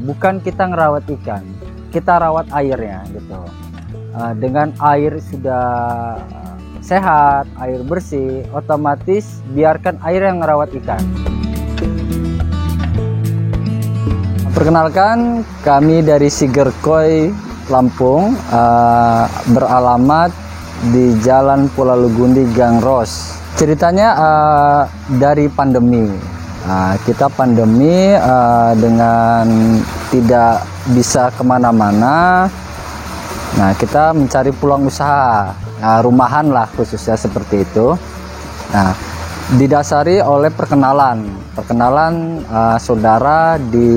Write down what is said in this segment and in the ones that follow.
bukan kita ngerawat ikan, kita rawat airnya gitu. Dengan air sudah sehat, air bersih, otomatis biarkan air yang ngerawat ikan. Perkenalkan, kami dari Sigerkoi Lampung, beralamat di Jalan Pulau Lugundi, Gang Ros. Ceritanya dari pandemi. Kita pandemi dengan tidak bisa kemana-mana. Nah, kita mencari peluang usaha, rumahan lah khususnya seperti itu. Nah, didasari oleh perkenalan saudara di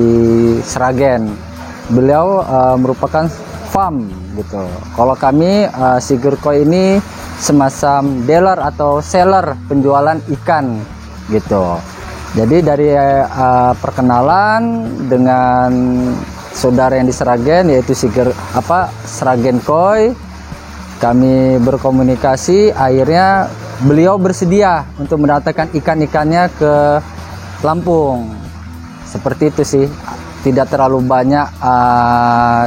Sragen. Beliau merupakan farm gitu. Kalau kami Sigerkoi ini semacam dealer atau seller penjualan ikan gitu. Jadi dari perkenalan dengan saudara yang di Sragen, yaitu Sragen Koi, kami berkomunikasi. Akhirnya beliau bersedia untuk mendatangkan ikan-ikannya ke Lampung. Seperti itu sih. Tidak terlalu banyak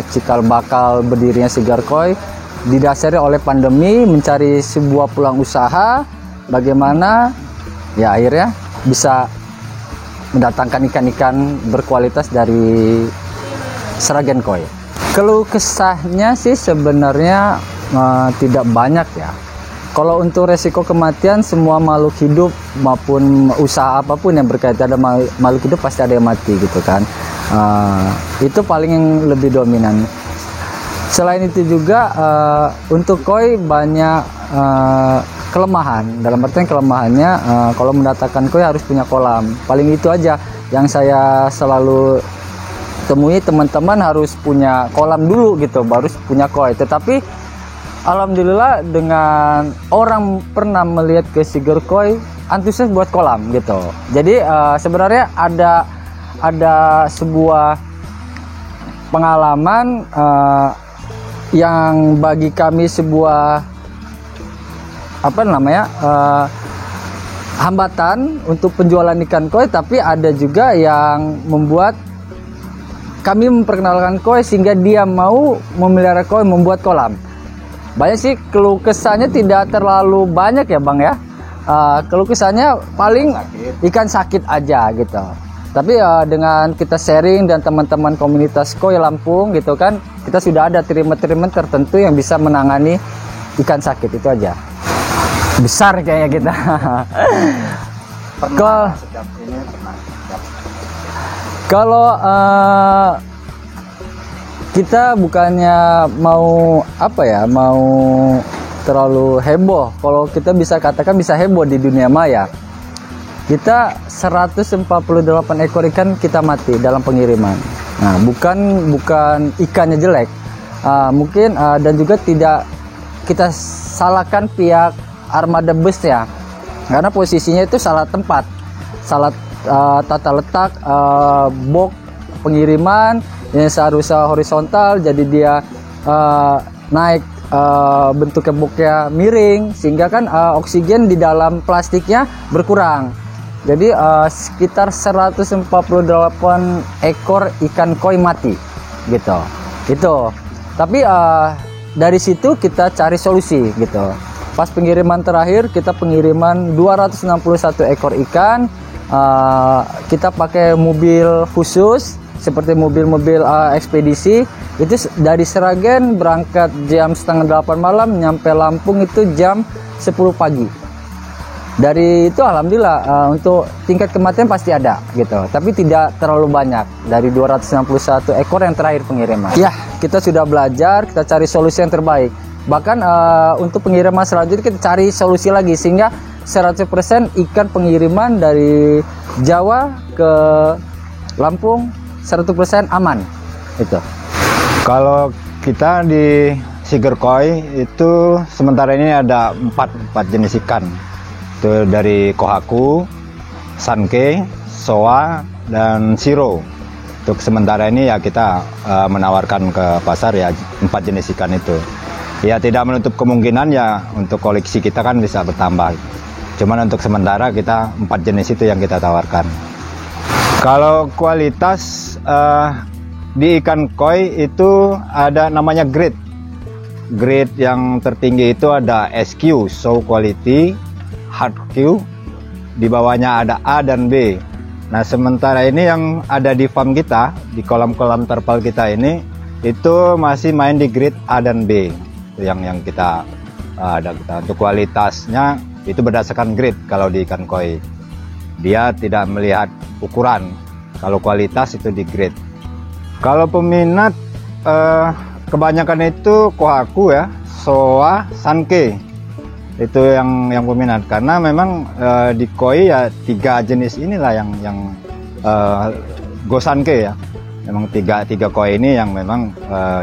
cikal bakal berdirinya Sigerkoi. Didasari oleh pandemi, mencari sebuah peluang usaha, bagaimana ya akhirnya bisa mendatangkan ikan-ikan berkualitas dari Sragen Koi. Keluh kesahnya sih sebenarnya tidak banyak ya. Kalau untuk resiko kematian, semua makhluk hidup maupun usaha apapun yang berkaitan dengan makhluk hidup pasti ada yang mati gitu kan. Itu paling yang lebih dominan. Selain itu juga untuk koi banyak kelemahan. Dalam artian kelemahannya, kalau mendatangkan koi harus punya kolam. Paling itu aja yang saya selalu temui, teman-teman harus punya kolam dulu gitu, baru punya koi. Tetapi alhamdulillah dengan orang pernah melihat ke Sigerkoi antusias buat kolam gitu. Jadi sebenarnya ada sebuah pengalaman yang bagi kami sebuah hambatan untuk penjualan ikan koi, tapi ada juga yang membuat kami memperkenalkan koi sehingga dia mau memelihara koi, membuat kolam. Banyak sih keluh kesahnya, tidak terlalu banyak ya Bang ya. Keluh kesahnya paling ikan sakit aja gitu. Tapi dengan kita sharing dan teman-teman komunitas koi Lampung gitu kan, kita sudah ada treatment tertentu yang bisa menangani ikan sakit, itu aja. Besar kayaknya kita. Kalau kita bukannya mau terlalu heboh. Kalau kita bisa katakan bisa heboh di dunia maya. Kita 148 ekor ikan kita mati dalam pengiriman. Nah, bukan ikannya jelek. Mungkin dan juga tidak kita salahkan pihak armada bus ya. Karena posisinya itu salah tempat. Salah tata letak box pengiriman yang seharusnya horizontal, jadi dia naik bentuknya boxnya miring, sehingga kan oksigen di dalam plastiknya berkurang. Jadi sekitar 148 ekor ikan koi mati gitu. Itu. Tapi dari situ kita cari solusi gitu. Pas pengiriman terakhir kita pengiriman 261 ekor ikan. Kita pakai mobil khusus seperti mobil-mobil ekspedisi. Itu dari Sragen berangkat jam 7:30 malam, nyampe Lampung itu jam 10 pagi. Dari itu alhamdulillah untuk tingkat kematian pasti ada gitu, tapi tidak terlalu banyak dari 261 ekor yang terakhir pengiriman. Ya, kita sudah belajar, kita cari solusi yang terbaik. Bahkan untuk pengiriman selanjutnya kita cari solusi lagi sehingga 100% ikan pengiriman dari Jawa ke Lampung 100% aman itu. Kalau kita di Sigerkoi itu sementara ini ada 4 jenis ikan. Itu dari Kohaku, Sanke, Soa, dan Siro. Untuk sementara ini ya kita menawarkan ke pasar ya 4 jenis ikan itu. Ya tidak menutup kemungkinan ya untuk koleksi kita kan bisa bertambah. Cuman untuk sementara kita 4 jenis itu yang kita tawarkan. Kalau kualitas di ikan koi itu ada namanya grade. Grade yang tertinggi itu ada SQ, show quality, hard Q, di bawahnya ada A dan B. Nah, sementara ini yang ada di farm kita, di kolam-kolam terpal kita ini, itu masih main di grade A dan B. Itu yang kita ada kita. Untuk kualitasnya itu berdasarkan grade kalau di ikan koi. Dia tidak melihat ukuran. Kalau kualitas itu di grade. Kalau peminat kebanyakan itu kohaku ya, soa, sanke. Itu yang peminat, karena memang di koi ya 3 jenis inilah yang gosanke ya. Memang tiga koi ini yang memang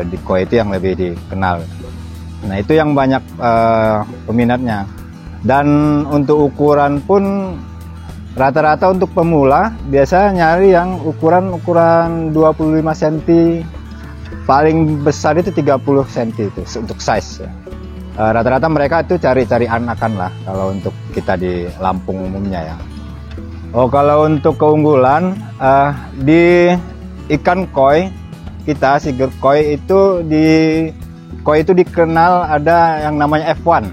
di koi itu yang lebih dikenal. Nah, itu yang banyak peminatnya. Dan untuk ukuran pun rata-rata untuk pemula biasa nyari yang ukuran 25 cm, paling besar itu 30 cm itu untuk size ya. Rata-rata mereka itu cari anakan lah kalau untuk kita di Lampung umumnya ya. Oh, kalau untuk keunggulan di ikan koi kita Siger koi itu dikenal ada yang namanya F1.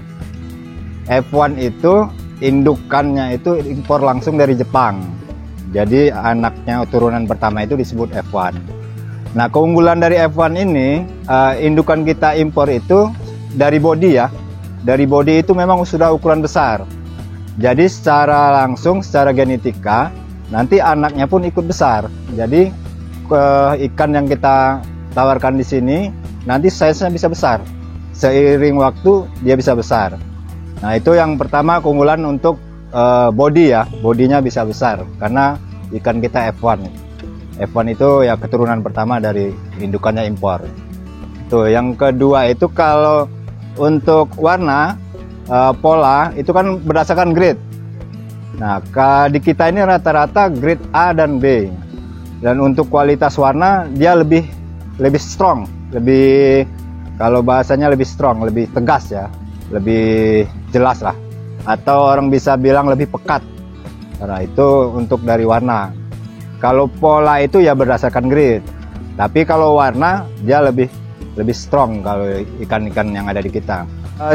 F1 itu indukannya itu impor langsung dari Jepang. Jadi anaknya turunan pertama itu disebut F1. Nah, keunggulan dari F1 ini indukan kita impor itu dari body ya. Dari body itu memang sudah ukuran besar. Jadi secara langsung, secara genetika, nanti anaknya pun ikut besar. Jadi ikan yang kita tawarkan di sini nanti size-nya bisa besar. Seiring waktu dia bisa besar. Nah, itu yang pertama keunggulan untuk body ya. Bodinya bisa besar karena ikan kita F1. F1 itu ya keturunan pertama dari indukannya impor. Tuh, yang kedua itu kalau untuk warna pola itu kan berdasarkan grade. Nah, di kita ini rata-rata grade A dan B. Dan untuk kualitas warna dia lebih strong, lebih, kalau bahasanya lebih strong, lebih tegas ya, lebih jelas lah. Atau orang bisa bilang lebih pekat. Nah, itu untuk dari warna. Kalau pola itu ya berdasarkan grade. Tapi kalau warna dia lebih strong kalau ikan-ikan yang ada di kita.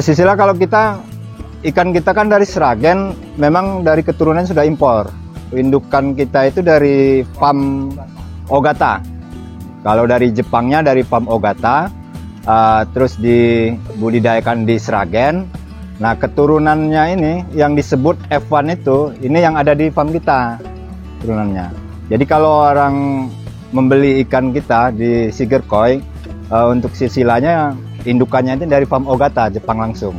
Sisilah kalau ikan kita kan dari Sragen, memang dari keturunan sudah impor. Indukan kita itu dari farm Ogata. Kalau dari Jepangnya dari farm Ogata, terus dibudidayakan di Sragen. Nah, keturunannya ini yang disebut F1 itu, ini yang ada di farm kita turunannya. Jadi kalau orang membeli ikan kita di Siger koi, untuk silsilanya indukannya itu dari farm Ogata, Jepang langsung.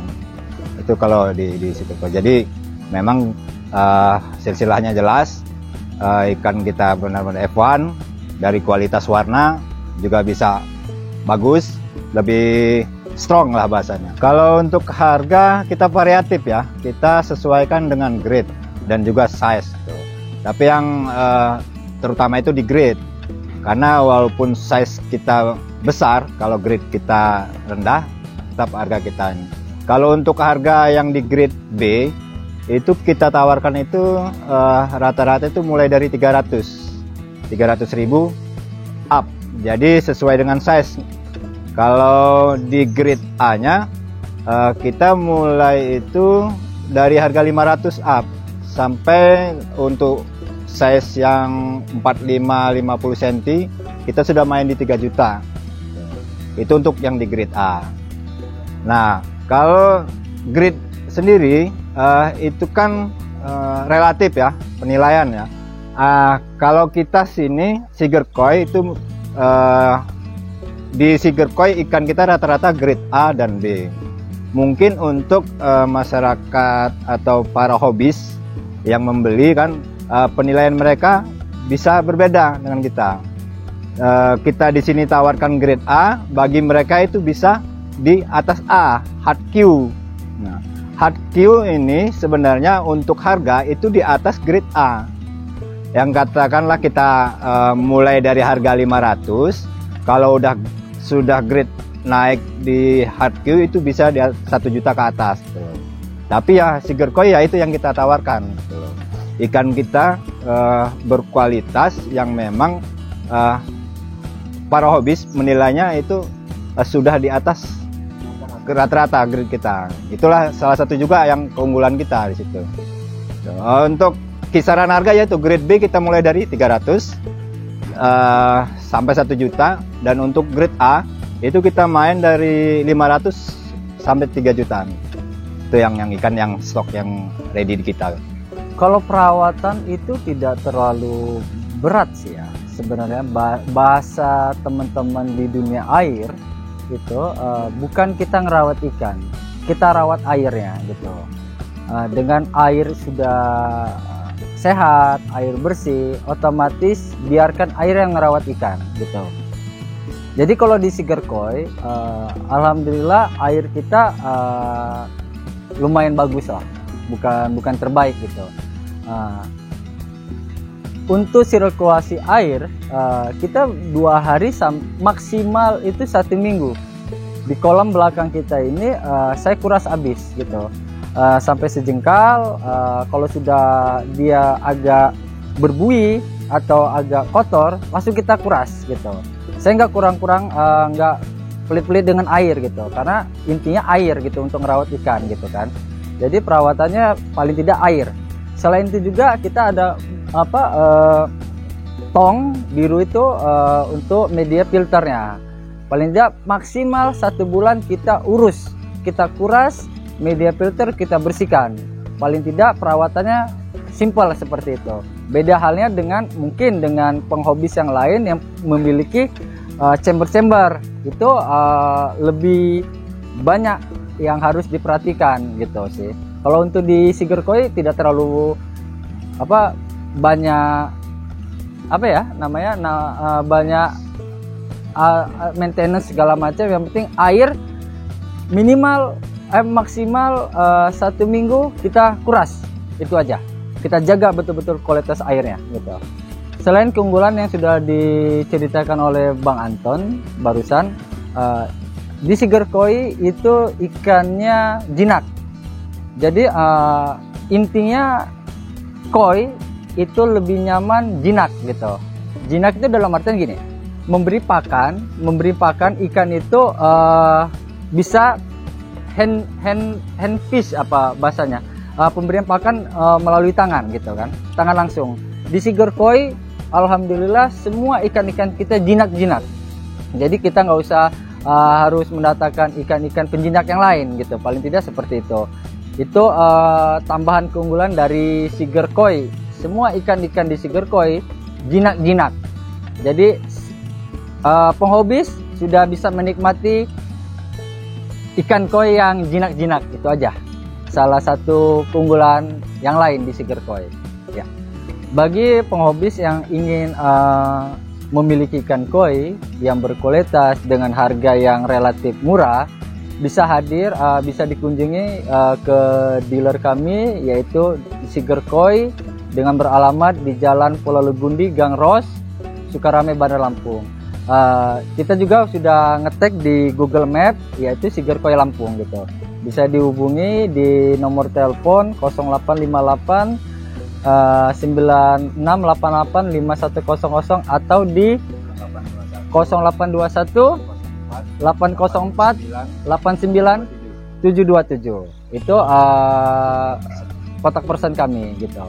Itu kalau di Siger koi. Jadi memang silsilahnya jelas, ikan kita benar-benar F1, dari kualitas warna juga bisa bagus, lebih strong lah bahasanya. Kalau untuk harga kita variatif ya, kita sesuaikan dengan grade dan juga size. Tapi yang terutama itu di grade, karena walaupun size kita besar, kalau grade kita rendah, tetap harga kita ini. Kalau untuk harga yang di grade B, itu kita tawarkan itu rata-rata itu mulai dari 300.000 up. Jadi sesuai dengan size. Kalau di grade A nya kita mulai itu dari harga 500 up sampai untuk size yang 45-50 cm kita sudah main di 3 juta. Itu untuk yang di grade A. Nah, kalau grade sendiri itu kan relatif ya, penilaian ya. Kalau kita sini Siger koi itu di Siger koi ikan kita rata-rata grade A dan B. Mungkin untuk masyarakat atau para hobis yang membeli kan penilaian mereka bisa berbeda dengan kita. Kita di sini tawarkan grade A, bagi mereka itu bisa di atas A, hard Q. Nah, hard Q ini sebenarnya untuk harga itu di atas grade A. Yang katakanlah kita mulai dari harga 500, kalau sudah grade naik di hard Q itu bisa di 1 juta ke atas. Tapi ya Siger koi ya itu yang kita tawarkan. Ikan kita berkualitas yang memang para hobis menilainya itu sudah di atas rata-rata grade kita. Itulah salah satu juga yang keunggulan kita di situ. Untuk kisaran harga yaitu grade B kita mulai dari 300 sampai 1 juta, dan untuk grade A itu kita main dari 500 sampai 3 jutaan. Itu yang ikan yang stok yang ready di kita. Kalau perawatan itu tidak terlalu berat sih ya. Sebenarnya bahasa teman-teman di dunia air itu bukan kita ngerawat ikan, kita rawat airnya gitu. Dengan air sudah sehat, air bersih, otomatis biarkan air yang ngerawat ikan gitu. Jadi kalau di Siger Koi, alhamdulillah air kita lumayan bagus lah, bukan terbaik gitu. Untuk sirkulasi air kita 2 hari maksimal itu 1 minggu. Di kolam belakang kita ini saya kuras habis gitu. Sampai sejengkal, kalau sudah dia agak berbuih atau agak kotor langsung kita kuras gitu. Saya nggak kurang-kurang, nggak pelit-pelit dengan air gitu, karena intinya air gitu untuk merawat ikan gitu kan. Jadi perawatannya paling tidak air. Selain itu juga kita ada tong biru itu untuk media filternya. Paling tidak maksimal 1 bulan kita urus, kita kuras, media filter kita bersihkan. Paling tidak perawatannya simpel seperti itu. Beda halnya dengan mungkin dengan penghobis yang lain yang memiliki chamber-chamber itu lebih banyak yang harus diperhatikan gitu sih. Kalau untuk di Siger Koi tidak terlalu banyak banyak maintenance segala macam. Yang penting air minimal maksimal 1 minggu kita kuras, itu aja. Kita jaga betul-betul kualitas airnya gitu. Selain keunggulan yang sudah diceritakan oleh Bang Anton barusan, di Siger Koi itu ikannya jinak. Jadi intinya koi itu lebih nyaman jinak gitu. Jinak itu dalam artian gini, memberi pakan ikan itu bisa hand fish bahasanya, pemberian pakan melalui tangan gitu kan, tangan langsung. Di Siger Koi alhamdulillah semua ikan-ikan kita jinak-jinak, jadi kita nggak usah harus mendatangkan ikan-ikan penjinak yang lain gitu, paling tidak seperti itu. Itu tambahan keunggulan dari Siger Koi. Semua ikan-ikan di Siger Koi jinak-jinak, jadi penghobis sudah bisa menikmati ikan koi yang jinak-jinak. Itu aja salah satu keunggulan yang lain di Siger Koi ya. Bagi penghobis yang ingin memiliki ikan koi yang berkualitas dengan harga yang relatif murah, bisa hadir, bisa dikunjungi ke dealer kami yaitu Siger Koi dengan beralamat di Jalan Pulau Legundi, Gang Ros, Sukarame, Bandar Lampung. Kita juga sudah ngetek di Google Map yaitu Siger Koi Lampung gitu. Bisa dihubungi di nomor telepon 0858 9688 5100 atau di 0821 804 89 727. Itu kontak person kami gitu.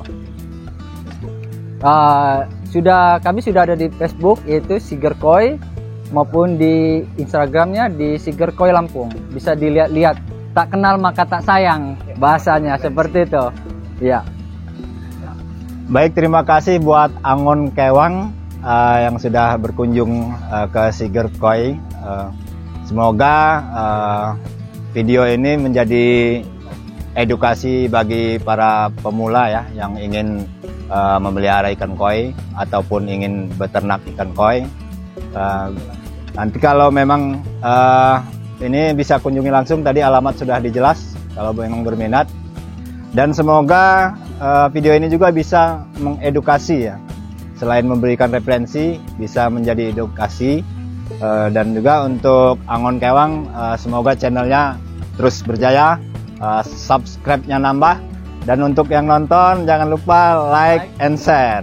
Kami sudah ada di Facebook yaitu Siger Koi, maupun di Instagramnya di Siger Koi Lampung. Bisa dilihat-lihat, tak kenal maka tak sayang bahasanya seperti itu ya. Baik, terima kasih buat Angon Kewang yang sudah berkunjung ke Siger Koi. Semoga video ini menjadi edukasi bagi para pemula ya yang ingin memelihara ikan koi ataupun ingin beternak ikan koi. Nanti kalau memang ini bisa kunjungi langsung, tadi alamat sudah dijelas kalau memang berminat. Dan semoga video ini juga bisa mengedukasi ya, selain memberikan referensi bisa menjadi edukasi. Dan juga untuk Angon Kewang, semoga channelnya terus berjaya, subscribe-nya nambah. Dan untuk yang nonton jangan lupa like and share.